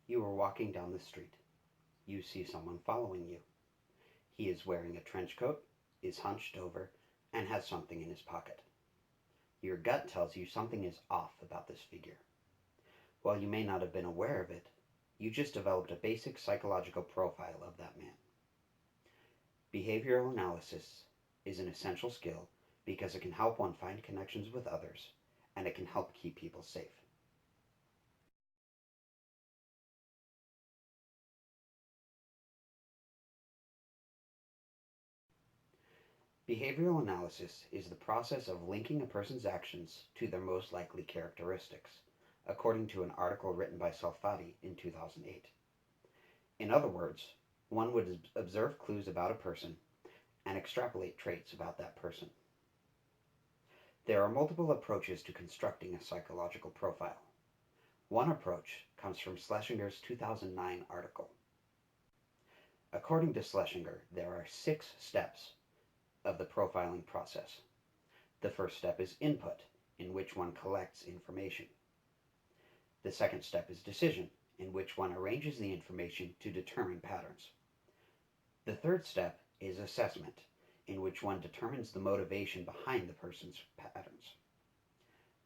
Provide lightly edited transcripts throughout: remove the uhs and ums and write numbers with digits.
You are walking down the street. You see someone following you. He is wearing a trench coat, is hunched over, and has something in his pocket. Your gut tells you something is off about this figure. While you may not have been aware of it, you just developed a basic psychological profile of that man. Behavioral analysis is an essential skill because it can help one find connections with others, and it can help keep people safe. Behavioral analysis is the process of linking a person's actions to their most likely characteristics, according to an article written by Salfati in 2008. In other words, one would observe clues about a person and extrapolate traits about that person. There are multiple approaches to constructing a psychological profile. One approach comes from Schlesinger's 2009 article. According to Schlesinger, there are 6 steps of the profiling process. The first step is input, in which one collects information. The second step is decision, in which one arranges the information to determine patterns. The third step is assessment, in which one determines the motivation behind the person's patterns.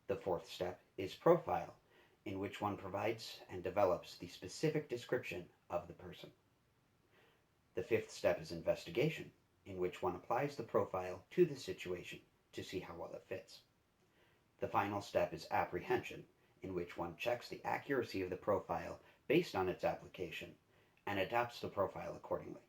The fourth step is profile, in which one provides and develops the specific description of the person. The fifth step is investigation, in which one applies the profile to the situation to see how well it fits. The final step is apprehension, in which one checks the accuracy of the profile based on its application and adapts the profile accordingly.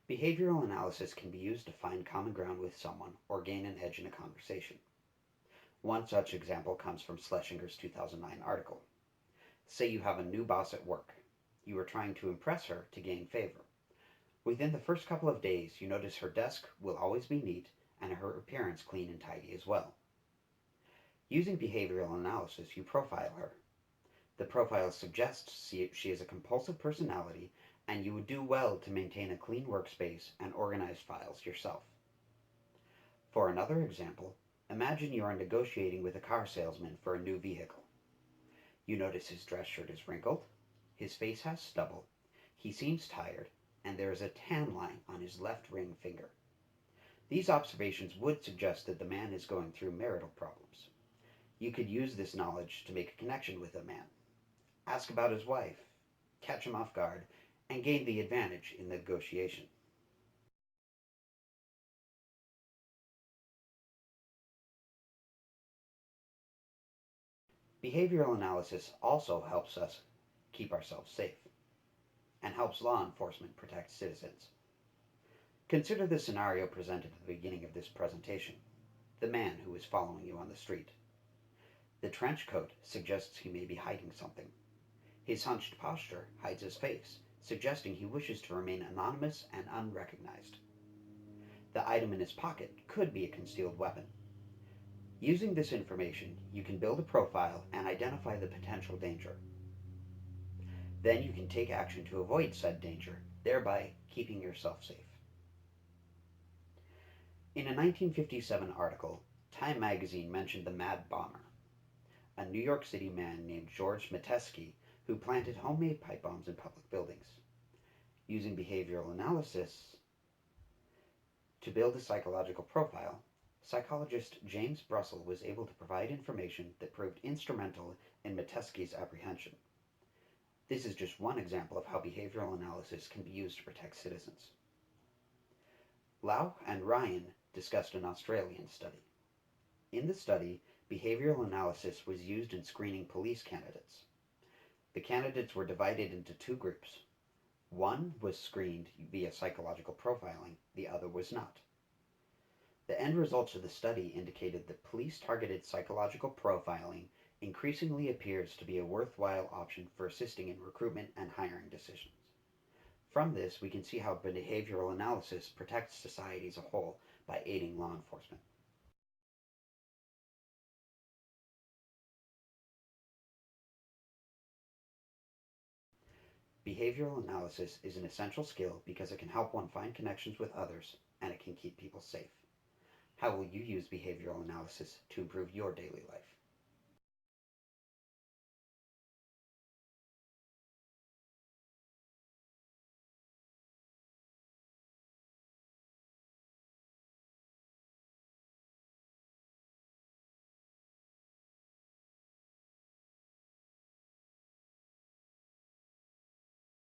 Behavioral analysis can be used to find common ground with someone or gain an edge in a conversation. One such example comes from Schlesinger's 2009 article. Say you have a new boss at work. You are trying to impress her to gain favor. Within the first couple of days, you notice her desk will always be neat and her appearance clean and tidy as well. Using behavioral analysis, you profile her. The profile suggests she is a compulsive personality and you would do well to maintain a clean workspace and organize files yourself. For another example, imagine you are negotiating with a car salesman for a new vehicle. You notice his dress shirt is wrinkled, his face has stubble, he seems tired, and there is a tan line on his left ring finger. These observations would suggest that the man is going through marital problems. You could use this knowledge to make a connection with the man. Ask about his wife, catch him off guard, and gain the advantage in the negotiation. Behavioral analysis also helps us keep ourselves safe and helps law enforcement protect citizens. Consider the scenario presented at the beginning of this presentation: the man who is following you on the street. The trench coat suggests he may be hiding something. His hunched posture hides his face, suggesting he wishes to remain anonymous and unrecognized. The item in his pocket could be a concealed weapon. Using this information, you can build a profile and identify the potential danger. Then you can take action to avoid said danger, thereby keeping yourself safe. In a 1957 article, Time magazine mentioned the Mad Bomber, a New York City man named George Metesky who planted homemade pipe bombs in public buildings. Using behavioral analysis to build a psychological profile, psychologist James Brussel was able to provide information that proved instrumental in Metesky's apprehension. This is just one example of how behavioral analysis can be used to protect citizens. Lau and Ryan discussed an Australian study. In the study, behavioral analysis was used in screening police candidates. The candidates were divided into 2 groups. One was screened via psychological profiling, the other was not. The end results of the study indicated that police-targeted psychological profiling increasingly appears to be a worthwhile option for assisting in recruitment and hiring decisions. From this, we can see how behavioral analysis protects society as a whole by aiding law enforcement. Behavioral analysis is an essential skill because it can help one find connections with others and it can keep people safe. How will you use behavioral analysis to improve your daily life?